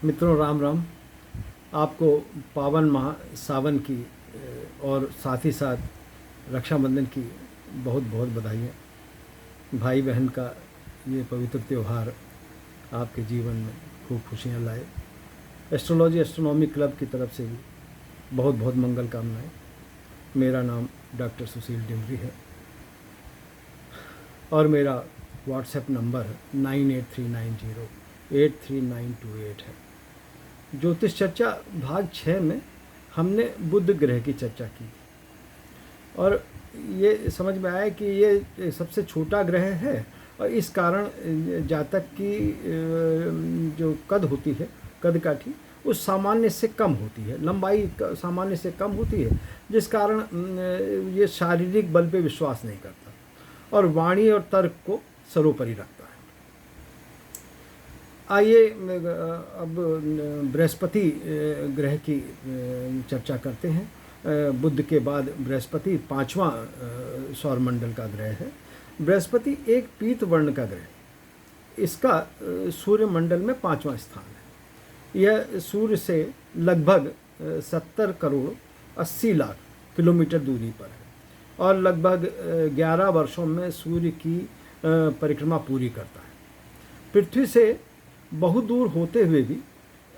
मित्रों, राम राम। आपको पावन माह सावन की और साथ ही साथ रक्षाबंधन की बहुत बहुत बधाइयाँ। भाई बहन का ये पवित्र त्यौहार आपके जीवन में खूब खुशियाँ लाए। एस्ट्रोलॉजी एस्ट्रोनॉमी क्लब की तरफ से भी बहुत बहुत मंगल कामनाएं। मेरा नाम डॉक्टर सुशील डिमरी है और मेरा व्हाट्सएप नंबर 9839083928 है। ज्योतिष चर्चा भाग 6 में हमने बुध ग्रह की चर्चा की और ये समझ में आया कि ये सबसे छोटा ग्रह है और इस कारण जातक की जो कद होती है, कद काठी, उस सामान्य से कम होती है, लंबाई सामान्य से कम होती है, जिस कारण ये शारीरिक बल पे विश्वास नहीं करता और वाणी और तर्क को सर्वोपरि रखता है। आइए अब बृहस्पति ग्रह की चर्चा करते हैं। बुध के बाद बृहस्पति 5वां सौरमंडल का ग्रह है। बृहस्पति एक पीत वर्ण का ग्रह, इसका सूर्यमंडल में 5वां स्थान है। यह सूर्य से लगभग 70 करोड़ 80 लाख किलोमीटर दूरी पर है और लगभग 11 वर्षों में सूर्य की परिक्रमा पूरी करता है। पृथ्वी से बहुत दूर होते हुए भी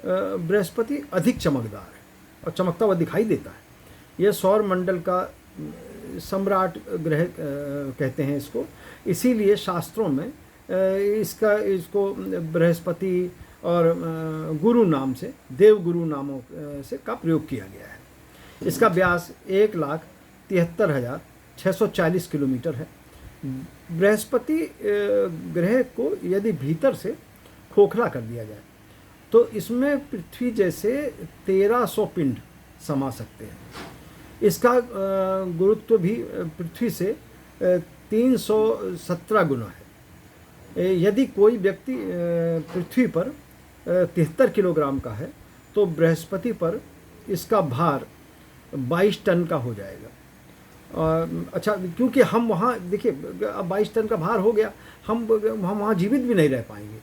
बृहस्पति अधिक चमकदार है और चमकता हुआ दिखाई देता है। यह सौर मंडल का सम्राट ग्रह कहते हैं इसको, इसीलिए शास्त्रों में इसको बृहस्पति और गुरु नाम से, देव गुरु नामों से का प्रयोग किया गया है। इसका व्यास 1,73,640 किलोमीटर है। बृहस्पति ग्रह को यदि भीतर से खोखला कर दिया जाए तो इसमें पृथ्वी जैसे 1300 पिंड समा सकते हैं। इसका गुरुत्व भी पृथ्वी से 317 गुना है। यदि कोई व्यक्ति पृथ्वी पर 73 किलोग्राम का है तो बृहस्पति पर इसका भार 22 टन का हो जाएगा। अच्छा, क्योंकि हम वहाँ देखिए, अब 22 टन का भार हो गया, हम वहाँ जीवित भी नहीं रह पाएंगे।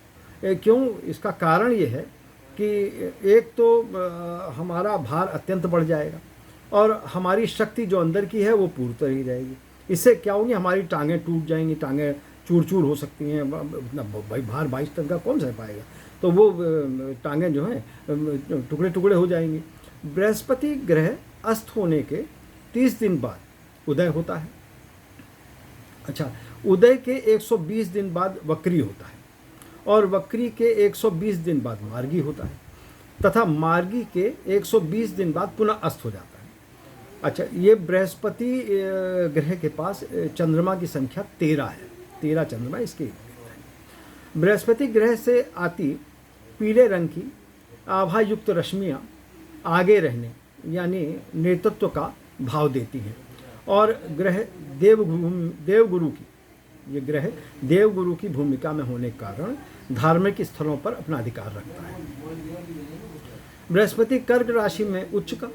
क्यों? इसका कारण ये है कि एक तो हमारा भार अत्यंत बढ़ जाएगा और हमारी शक्ति जो अंदर की है वो पूर्णतः ही रहेगी। इससे क्या होगी, हमारी टांगें टूट जाएंगी, टांगें चूर चूर हो सकती हैं। भाई भार 22 टन का कौन सह पाएगा? तो वो टांगें जो हैं टुकड़े टुकड़े हो जाएंगी। बृहस्पति ग्रह अस्त होने के 30 दिन बाद उदय होता है। अच्छा, उदय के 120 दिन बाद वक्री होता है और वक्री के 120 दिन बाद मार्गी होता है तथा मार्गी के 120 दिन बाद पुनः अस्त हो जाता है। अच्छा, ये बृहस्पति ग्रह के पास चंद्रमा की संख्या 13 है। 13 चंद्रमा इसके इर्द गिर्द है। बृहस्पति ग्रह से आती पीले रंग की आभायुक्त रश्मियाँ आगे रहने यानी नेतृत्व का भाव देती हैं और ग्रह देवगुरु की भूमिका में होने के कारण धार्मिक स्थलों पर अपना अधिकार रखता है। बृहस्पति कर्क राशि में उच्च का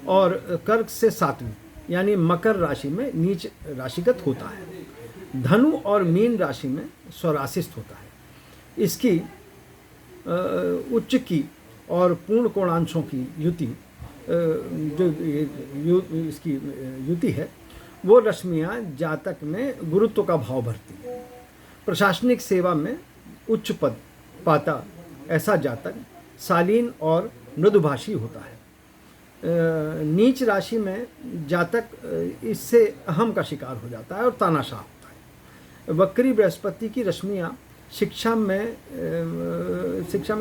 और कर्क से 7वीं यानी मकर राशि में नीच राशिगत होता है। धनु और मीन राशि में स्वराशिस्थ होता है। इसकी उच्च की और पूर्ण कोणांशों की युति, इसकी युति है, वो रश्मियाँ जातक में गुरुत्व का भाव भरती है। प्रशासनिक सेवा में उच्च पद पाता ऐसा जातक शालीन और मृदुभाषी होता है। नीच राशि में जातक इससे अहम का शिकार हो जाता है और तानाशाह होता है। वक्री बृहस्पति की रश्मियाँ शिक्षा में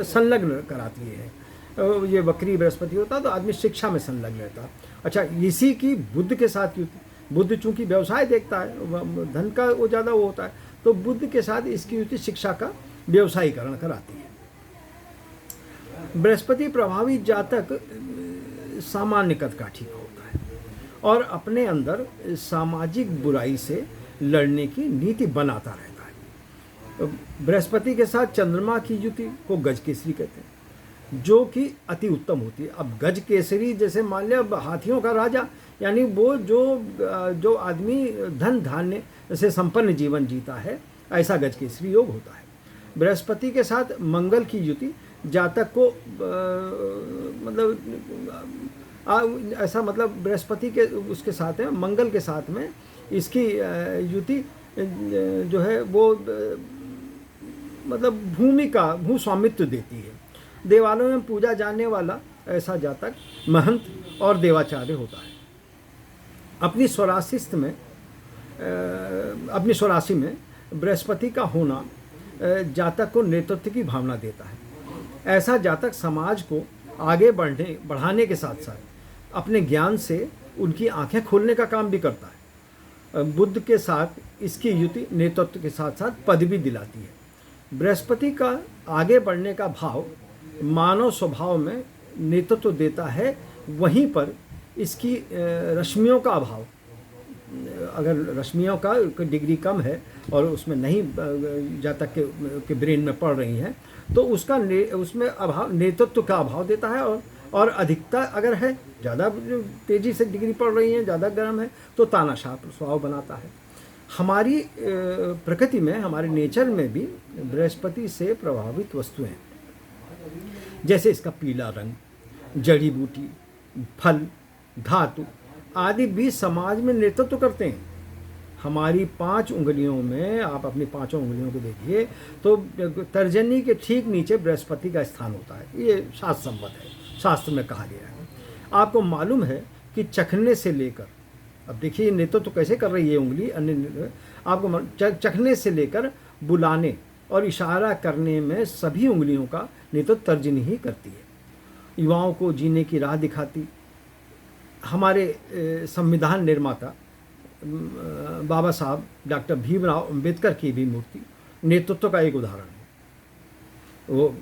संलग्न कराती है। ये वक्री बृहस्पति होता तो आदमी शिक्षा में संलग्न रहता। अच्छा, इसी की बुध के साथ युति, बुध चूंकि व्यवसाय देखता है, धन का वो ज़्यादा वो होता है, तो बुध के साथ इसकी युति शिक्षा का व्यवसायीकरण कराती है। बृहस्पति प्रभावी जातक सामान्य कद काठी का होता है और अपने अंदर सामाजिक बुराई से लड़ने की नीति बनाता रहता है। बृहस्पति के साथ चंद्रमा की युति को गज केसरी कहते हैं, जो कि अति उत्तम होती है। अब गज केसरी जैसे मान लिया हाथियों का राजा, यानी वो जो आदमी धन धान्य से संपन्न जीवन जीता है, ऐसा गज केसरी योग होता है। बृहस्पति के साथ मंगल की युति जातक को मतलब ऐसा मतलब बृहस्पति के उसके साथ है, मंगल के साथ में इसकी युति जो है वो मतलब भूमि का भू स्वामित्व देती है। देवालयों में पूजा जाने वाला ऐसा जातक महंत और देवाचार्य होता है। अपनी स्वराशि में बृहस्पति का होना जातक को नेतृत्व की भावना देता है। ऐसा जातक समाज को आगे बढ़ाने के साथ साथ अपने ज्ञान से उनकी आंखें खोलने का काम भी करता है। बुध के साथ इसकी युति नेतृत्व के साथ साथ पद भी दिलाती है। बृहस्पति का आगे बढ़ने का भाव मानव स्वभाव में नेतृत्व देता है, वहीं पर इसकी रश्मियों का अभाव, अगर रश्मियों का डिग्री कम है और उसमें नहीं जातक के ब्रेन में पड़ रही हैं तो उसमें अभाव नेतृत्व का अभाव देता है। और अधिकता अगर है, ज़्यादा तेज़ी से डिग्री पड़ रही है, ज़्यादा गर्म है तो तानाशाह स्वभाव बनाता है। हमारी प्रकृति में, हमारे नेचर में भी बृहस्पति से प्रभावित वस्तुएं जैसे इसका पीला रंग, जड़ी बूटी, फल, धातु आदि भी समाज में नेतृत्व करते हैं। हमारी 5 उंगलियों में, आप अपनी 5 उंगलियों को देखिए तो तर्जनी के ठीक नीचे बृहस्पति का स्थान होता है। ये शास्त्र सम्मत है, शास्त्र में कहा गया है। आपको मालूम है कि चखने से लेकर, अब देखिए नेतृत्व तो कैसे कर रही है उंगली, अन्य आपको चखने से लेकर बुलाने और इशारा करने में सभी उंगलियों का नेतृत्व तर्जनी ही करती है। युवाओं को जीने की राह दिखाती हमारे संविधान निर्माता बाबा साहब डॉक्टर भीमराव अंबेडकर की भी मूर्ति नेतृत्व का एक उदाहरण है। वो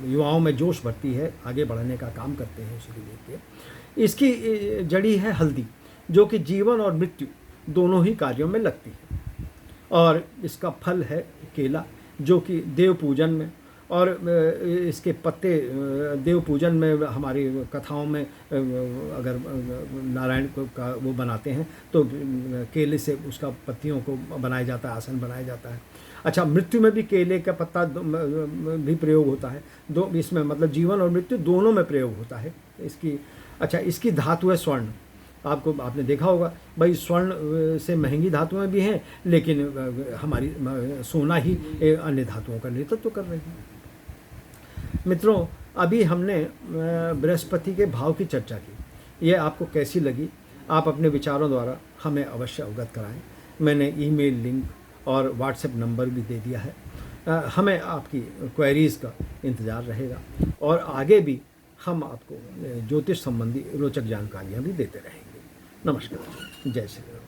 युवाओं में जोश भरती है, आगे बढ़ने का काम करते हैं उसे लेके। इसकी जड़ी है हल्दी, जो कि जीवन और मृत्यु दोनों ही कार्यों में लगती है। और इसका फल है केला, जो कि देव पूजन में, और इसके पत्ते देव पूजन में, हमारी कथाओं में अगर नारायण का वो बनाते हैं तो केले से उसका पत्तियों को बनाया जाता है, आसन बनाया जाता है। अच्छा, मृत्यु में भी केले का पत्ता भी प्रयोग होता है। दो इसमें मतलब जीवन और मृत्यु दोनों में प्रयोग होता है इसकी। अच्छा, इसकी धातु है स्वर्ण। आपने देखा होगा भाई, स्वर्ण से महंगी धातुएं भी हैं, लेकिन हमारी सोना ही अन्य धातुओं का नेतृत्व कर रही है। मित्रों, अभी हमने बृहस्पति के भाव की चर्चा की। ये आपको कैसी लगी? आप अपने विचारों द्वारा हमें अवश्य अवगत कराएं। मैंने ईमेल लिंक और व्हाट्सएप नंबर भी दे दिया है। हमें आपकी क्वेरीज़ का इंतज़ार रहेगा और आगे भी हम आपको ज्योतिष संबंधी रोचक जानकारियाँ भी देते रहेंगे। नमस्कार, जय श्री राम।